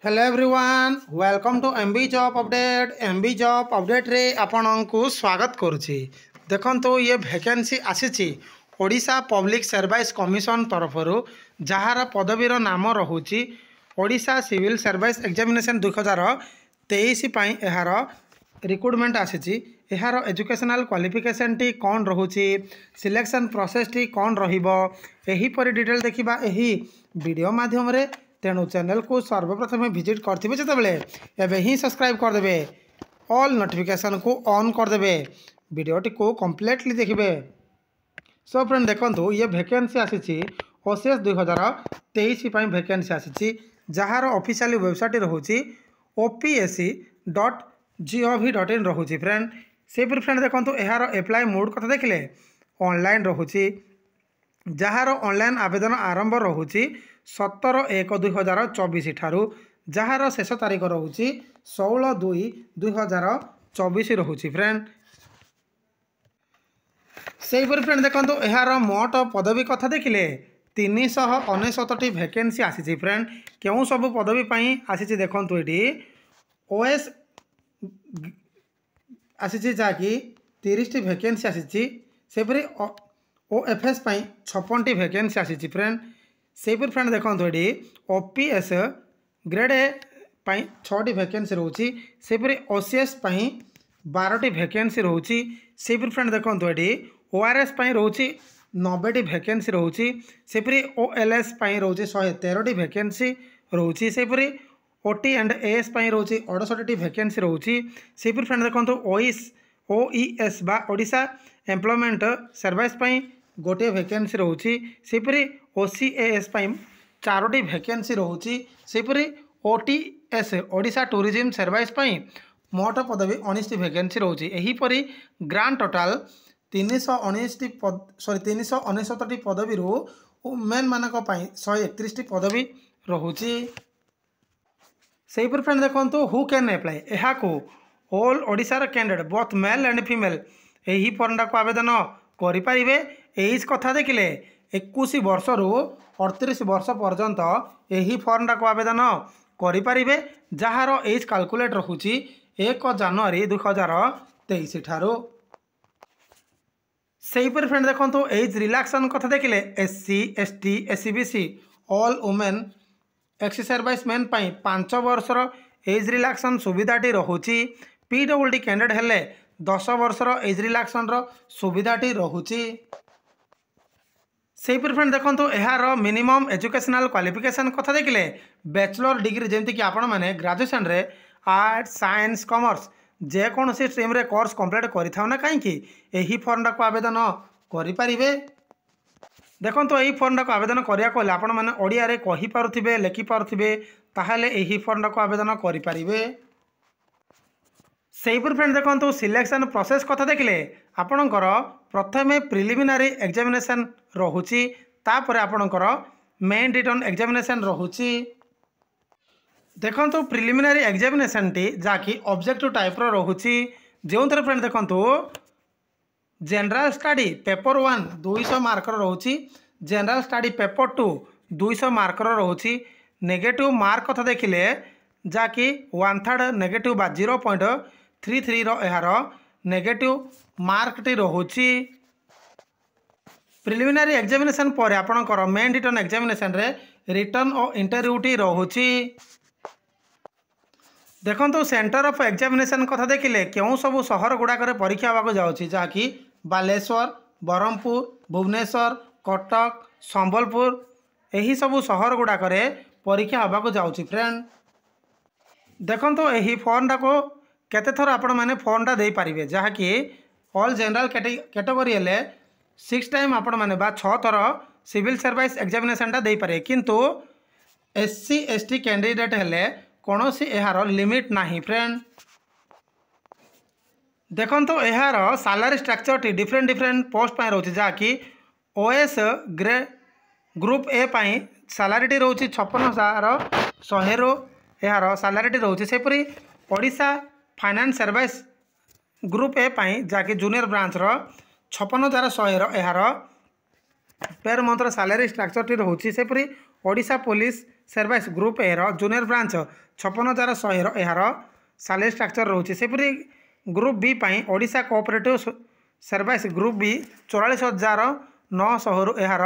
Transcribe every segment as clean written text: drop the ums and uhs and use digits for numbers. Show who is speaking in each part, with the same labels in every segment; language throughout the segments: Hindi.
Speaker 1: Hello everyone welcome to MB job update. MB job update रे आपनku स्वागत करुछि। देखंतु ये वैकेंसी आसीछि ओडिशा पब्लिक सर्विस कमिशन तरफरु जहार पदवीर नाम रहुछि ओडिशा सिविल सर्विस एग्जामिनेशन 2023 पई एहार रिक्रुटमेंट आसीछि। एहार एजुकेशनल क्वालिफिकेशन टी कौन रहुछि, सिलेक्शन प्रोसेस टी कौन रहिबो, एही परि डिटेल देखिबा एही वीडियो माध्यम रे। तेणु चैनल को सर्वप्रथम विजिट करते जो ही सब्सक्राइब करदे, ऑल नोटिफिकेशन को ऑन करदे, वीडियोटी को कम्प्लीटली देखिए। सो फ्रेंड देखो ये वैकेंसी आसी ओसीएस 2023 वैकेंसी आसी जार ऑफिशियल वेबसाइट रोचे opsc.gov.in रोचे फ्रेंड। से फ्रेंड देखो यार एप्लाई मोड कथा देखिले ऑनलाइन रोचे जार ऑनलाइन आवेदन आरंभ रोचे 17/1/2024 ठारू जार शेष तारीख रोचे 16/2/2024 रोचे फ्रेंड। से फ्रेंड देखो यार मोट पदवी कथा देखिले 369 वैकेंसी आसी फ्रेंड। क्यों सब पदवी आसी देखो ये ओएस आसी जहाँकि 30 वैकेंसी आसी सेपरी ओएफएस 56 वैकेंसी आसी फ्रेंड। से फ्रेंड देखो ये ओपीएस ग्रेड ए 6 वैकेंसी रोची सेपरी ओसीएस 12 वैकेंसी रोची। से फ्रेंड देखो ये ओआरएस रोची 90 वैकेंसी रोची सेपरी ओएलएस रोची 113 वैकेंसी रोची सेपरी ओटी एंड एएस रोची 68 वैकेंसी रोची। से फ्रेंड देखो ओईएस बा ओडिशा एम्प्लॉयमेंट सर्विस गोटे वैकेंसी रोची सेपरी ओसीएएस 4 वैकेंसी रोची सेपरी ओटीएस ओडिशा टूरिज्म सर्विस मोट पदवी 19 वैकेंसी रोची। एहीपरी ग्रांड टोटाल 369 पदवी मेन मानक 131 पदवी रोची। से फ्रेंड देखो हु कैन अप्लाई यहाँ को ऑल ओडिशार candidate both male and female यही फॉर्मटा को आवेदन करें। एज कथा देखिले 21 वर्ष रु 38 वर्ष पर्यंत यही फॉर्मटा को आवेदन करें जार एज कैलकुलेट रोचे 1 जनवरी 2023 ठारू। से फ्रेंड देखो एज रिलैक्सन कथा देखिले SC ST SCBC all women ex service man 5 वर्षर एज रिलैक्सन सुविधाटी रोचे। पीडब्ल्यूडी कैंडिडेट हेले 10 वर्षर एज रिलैक्सन सुविधाटी रोचे। से फ्रेंड देखो यार मिनिमम एजुकेशनल क्वालिफिकेशन कथा देखिले बैचलर डिग्री जमती कि आपण मैंने ग्रेजुएशन रे आर्ट्स साइंस कॉमर्स जेकोसी स्ट्रीम रे कोर्स कंप्लीट करें कहीं फॉर्मटा को आवेदन करें। देखो यही फॉर्मटा को आवेदन करा को आपण मैंने ओडिया रे कहि पारुथिबे लिखि पारुथिबे ताहले यही फॉर्मटा को आवेदन करें। से फ्रेंड देखो सिलेक्शन प्रोसेस कथा देखिले आपणकर प्रथमे प्रिलिमिनारी एग्जामिनेशन रोची तापर आपणकर मेन रिटर्न एग्जामिनेशन रोची। देखो प्रिलिमिनारी एग्जामिनेशन टी जहाँकि ऑब्जेक्टिव टाइप रोची जो फ्रेंड देखो जनरल स्टडी पेपर 1 200 मार्कर रोची, जनरल स्टडी पेपर 2 200 मार्कर रोची। नेगेटिव मार्क कथा देखिले जहाँकि 1/3 नेगेटिव बा 0.33 यार नेगेटिव मार्क टी रोची। प्रिलिमिनारी एग्जामिनेशन पर आपणकर मेन रिटर्न एग्जामिनेशन रे रिटर्न और इंटरव्यू टी रोची। देखो सेंटर ऑफ एग्जामिनेशन कथा देखिले क्यों सब सहर गुड़ाक परीक्षा होगा जाऊँगी जहाँकि बालेश्वर ब्रह्मपुर भुवनेश्वर कटक संबलपुर यही सब सहर गुड़ाक परीक्षा होगा जाऊँगी फ्रेंड। देखो यही फॉर्मटा को केते थर आपण मैंने फॉर्मटा दे पारिबे जहाँकि ऑल जनरल कैटेगरी हेले 6 टाइम आपण मैंने 6 थर सिविल सर्विस एग्जामिनेशन टा दे पारे किंतु एससी एसटी कैंडिडेट हेले कौन सी यार लिमिट नहीं फ्रेंड। देखो यार सैलरी स्ट्रक्चर टी डिफरेंट पोस्ट रोचे जहाँकि ओएस ग्रुप ए सैलरी टी रोचे 56,100 यार सैलरी रोचे। सेपरी Odisha finance service group A जहाँकि जूनियर ब्रांच 56,100 यार पेर मंथर सैलरी स्ट्रक्चर टी रोचे। सेपरी Odisha police service group A रो जूनियर ब्रांच 56,100 यार सैलरी स्ट्रक्चर रोचे। सेपरी ग्रुप बी पाई Odisha cooperative service group B 44,900 यार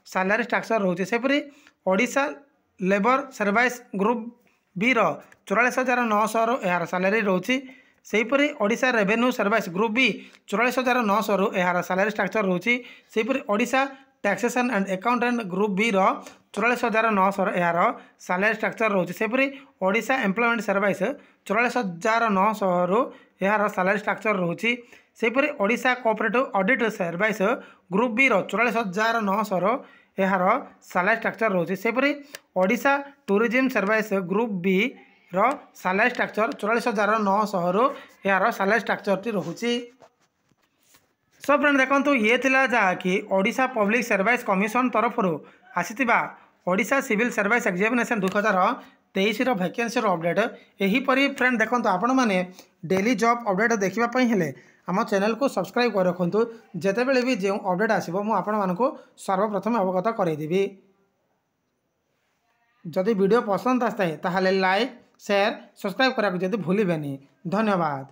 Speaker 1: सैलरी स्ट्रक्चर रोचे। सेपरी Odisha labour service group B रो 44,900 यार सैलरी रोचे। सेहीपरि Odisha revenue service group B 44,900 यार सैलरी स्ट्रक्चर रोचे। सेहीपरि Odisha taxation and accountant group B रो 44,900 यार सैलरी स्ट्रक्चर रोचे। सेहीपरि ओडिशा एम्प्लॉयमेंट सर्विस 44,900 यार सैलरी स्ट्रक्चर रोचे। सेहीपरि Odisha cooperative audit service group B रो 44,900 यार सैलरी स्ट्रक्चर रोचे। सेहीपरि Odisha tourism service group B रो सैलरी स्ट्रक्चर 44,900 यार सैलरी स्ट्रक्चर टी रोचे। सो फ्रेंड देखो ये थिला जहाँकि ओडिशा पब्लिक सर्विस कमिशन तरफ आसीथिबा ओडिशा सिविल सर्विस एग्जामिनेशन 2023 रो वैकेंसी रो अपडेट। एहीपरि फ्रेंड देखो आपण मैंने डेली जॉब अपडेट देखापी हेले आम चैनल को सब्सक्राइब कर रखु। जितेबले भी जो अपडेट आसो मुझे सर्वप्रथम अवगत करदेवी। जदि वीडियो पसंद आए ताहले लाइक शेयर सब्सक्राइब करा जदि भूलिबेनी। धन्यवाद।